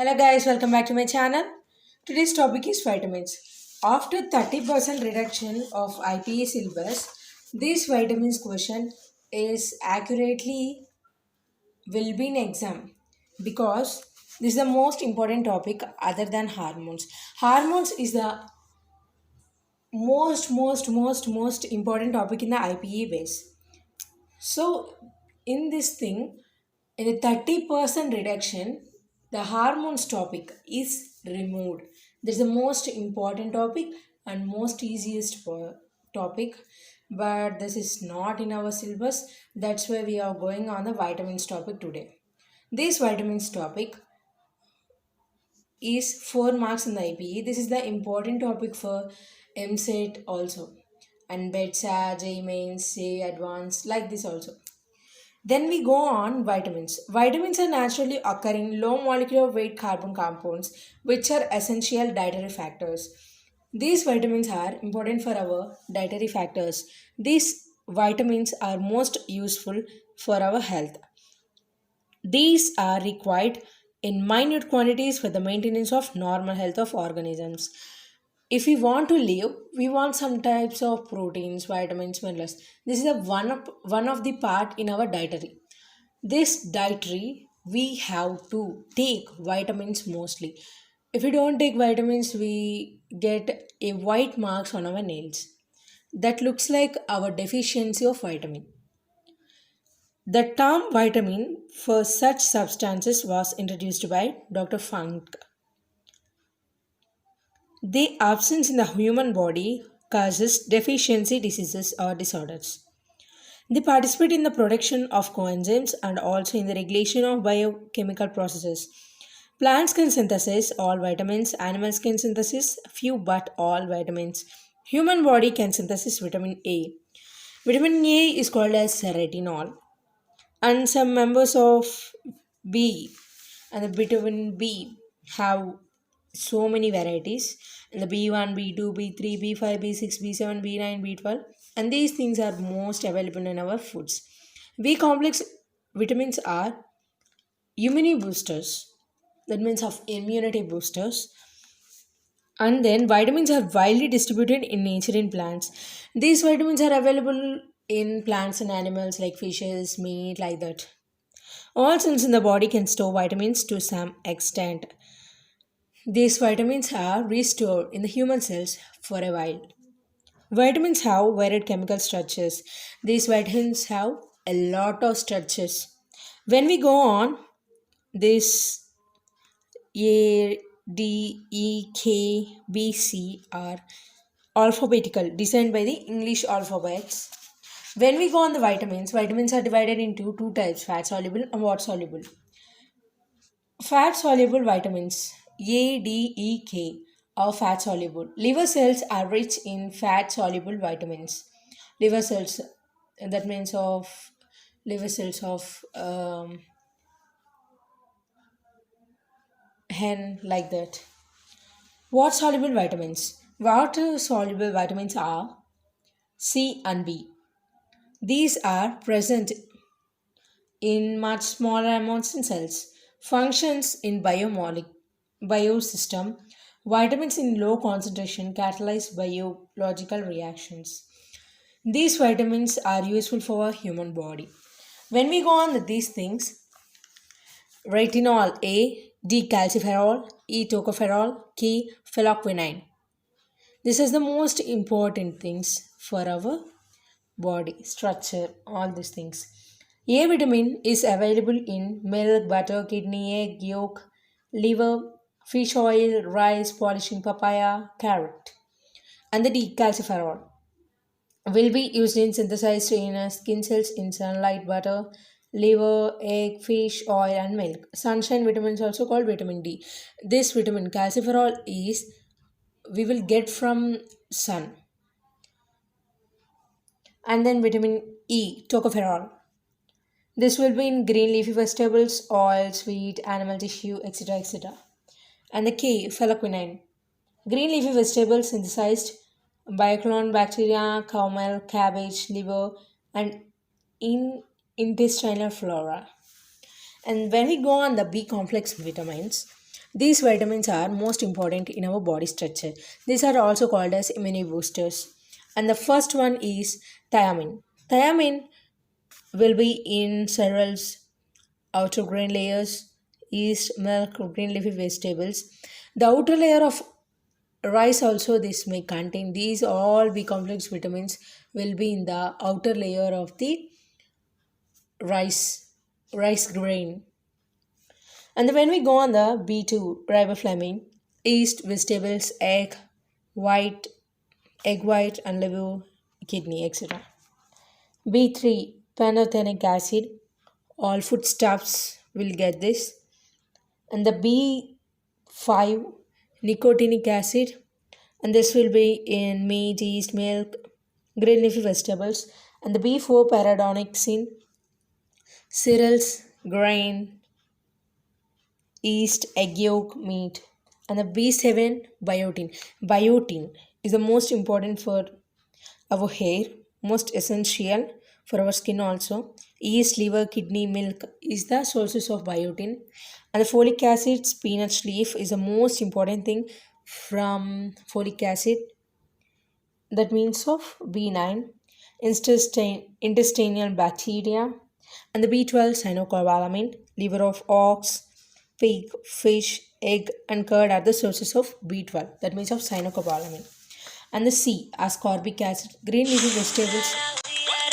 Hello guys, welcome back to my channel. Today's topic is vitamins. After 30% reduction of IPA syllabus, this vitamins question is accurately will be in exam because this is the most important topic other than hormones. Hormones is the most important topic in the IPA base. So, in this thing, in a 30% reduction, the hormones topic is removed. This is the most important topic and most easiest topic, but this is not in our syllabus. That's why we are going on the vitamins topic today. This vitamins topic is 4 marks in the IPE. This is the important topic for MSET also, and BETSA, J mains, J advanced, like this also. Then we go on vitamins. Vitamins are naturally occurring low molecular weight carbon compounds which are essential dietary factors. These vitamins are important for our dietary factors. These vitamins are most useful for our health. These are required in minute quantities for the maintenance of normal health of organisms. If we want to live, we want some types of proteins, vitamins, minerals. This is a one of the part in our dietary. This dietary we have to take vitamins mostly. If we don't take vitamins, we get a white marks on our nails. That looks like our deficiency of vitamin. The term vitamin for such substances was introduced by Dr. Funk. The absence in the human body causes deficiency diseases or disorders. They participate in the production of coenzymes and also in the regulation of biochemical processes. Plants can synthesize all vitamins, animals can synthesize few but all vitamins. Human body can synthesize vitamin A. Vitamin A is called as retinol. And some members of B and the vitamin B have so many varieties. And the B1, B2, B3, B5, B6, B7, B9, B12. And these things are most available in our foods. B complex vitamins are immunity boosters. That means of immunity boosters. And then vitamins are widely distributed in nature in plants. These vitamins are available in plants and animals like fishes, meat, like that. All cells in the body can store vitamins to some extent. These vitamins are restored in the human cells for a while. Vitamins have varied chemical structures. These vitamins have a lot of structures. When we go on, this A, D, E, K, B, C are alphabetical, designed by the English alphabets. When we go on the vitamins, vitamins are divided into two types, fat soluble and water soluble. Fat soluble vitamins A, D, E, K are fat soluble. Liver cells are rich in fat soluble vitamins. Liver cells, that means of liver cells of hen, like that. Water soluble vitamins. Water soluble vitamins are C and B. These are present in much smaller amounts in cells. Functions in biosystem. Vitamins in low concentration catalyze biological reactions. These vitamins are useful for our human body. When we go on with these things, retinol A, D-calciferol, E, tocopherol, K, phylloquinine. This is the most important things for our body structure, all these things. A vitamin is available in milk, butter, kidney, egg, yolk, liver, fish oil, rice, polishing papaya, carrot. And the decalciferol will be used in synthesized in skin cells in sunlight, butter, liver, egg, fish, oil, and milk. Sunshine vitamin is also called vitamin D. This vitamin calciferol is we will get from sun. And then vitamin E, tocopherol. This will be in green leafy vegetables, oil, sweet, animal tissue, etc. etc. And the K, phylloquinine. Green leafy vegetables synthesized bioclone bacteria, cow milk, cabbage, liver, and in intestinal flora. And when we go on the B complex vitamins, These vitamins are most important in our body structure. These are also called as immune boosters. And the first one is thiamine. Thiamine will be in cereals, outer grain layers, yeast, milk, green leafy vegetables. The outer layer of rice also this may contain these all B complex vitamins will be in the outer layer of the rice rice grain. And then when we go on the B2 riboflavin, yeast, vegetables, egg white and liver, kidney, etc. B3 pantothenic acid, all foodstuffs will get this. And the B5 nicotinic acid, and this will be in meat, yeast, milk, green leafy vegetables. And the B4 paradonexin, cereals, grain, yeast, egg yolk, meat. And the B7 biotin. Biotin is the most important for our hair, most essential for our skin also. Yeast, liver, kidney, milk is the sources of biotin. And the folic acid, spinach leaf is the most important thing from folic acid. That means of B9, intestinal bacteria, and the B12 cyanocobalamin, liver of ox, pig, fish, egg, and curd are the sources of B12. That means of cyanocobalamin. And the C ascorbic acid, green leafy vegetables